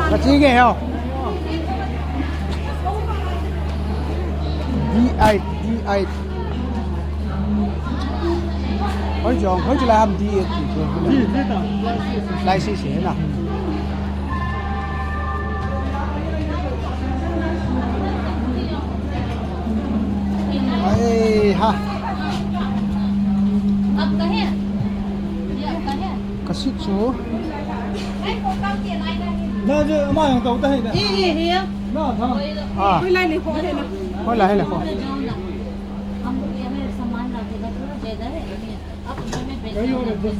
cái gì nghe không D8 D8 hỏi cho làm D8 lại xí xí nè ấy ha cái xí chú nó chứ mà hàng tàu tay này nó thằng à Quay lại này khó thế nào? hỏi lại hay là không cái vô được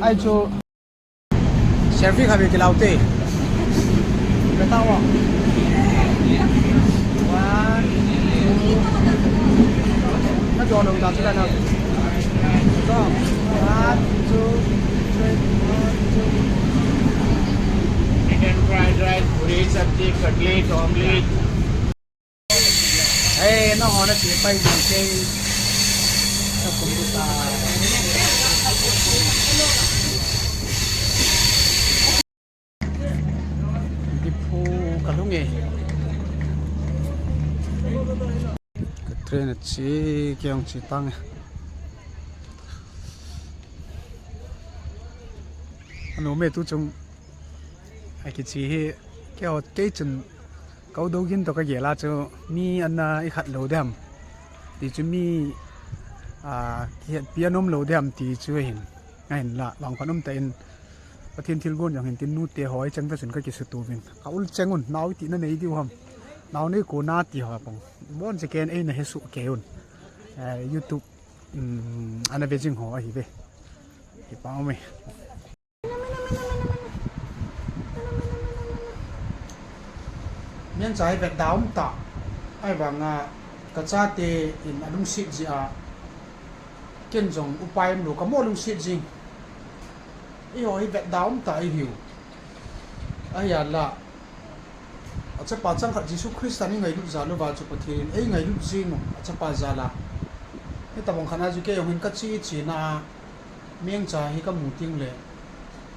ai cho selfie khabe ke laute beta wa 1 2 nó cho đồng ta ra nào đó 1 2 Chicken fried rice, puri sabji, cutlet, omelette. Ê, nó họ nó chỉ bay gì chơi tập computer đi phu cả lúc nghề cái train chỉ cái ông chỉ tăng anh nói mẹ tôi trong ai cái chỉ cái chân câu đầu tiên tôi cái gì là cho mi anh ấy khát lâu đêm thì cho mi hiện piano lâu đêm thì chưa hiện ngay là lòng quan âm tên và thiên thiên quânอย่างเห็น tin nút tiền hỏi chẳng ta xin cái sự tu viên câu chẳng ổn nào thì nó này đi không nào này cố nát thì họ bằng bọn sẽ kén ấy là hết sụt kéo YouTube anh ấy về chừng họ thì về thì bao mày miễn trái vẹt đáo tạ ai bằng cả cha tê in anh xịt gì kiên dùng upay em đủ có mỗi lung xịt gì ý hỏi vẹt đáo tạ ai hiểu ai là chắc bà chẳng hạn Jesus Christ anh ngày lúc giờ nó vào chụp thì ấy ngày lúc gì mà chắc bà giờ là cái tập bằng khả năng cái ông hình cách chỉ là miễn trái hay cái mù tiếng lệ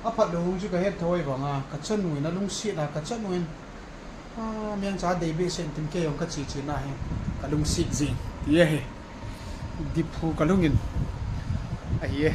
áp phật đồ chứ cái hết thôi bằng cả chân người nó lung xịt là cả chân người miếng chả đầy bị sen tìm cái ông cái chỉ này cái lông xịt gì yeah đi phu cái lông nhìn ấy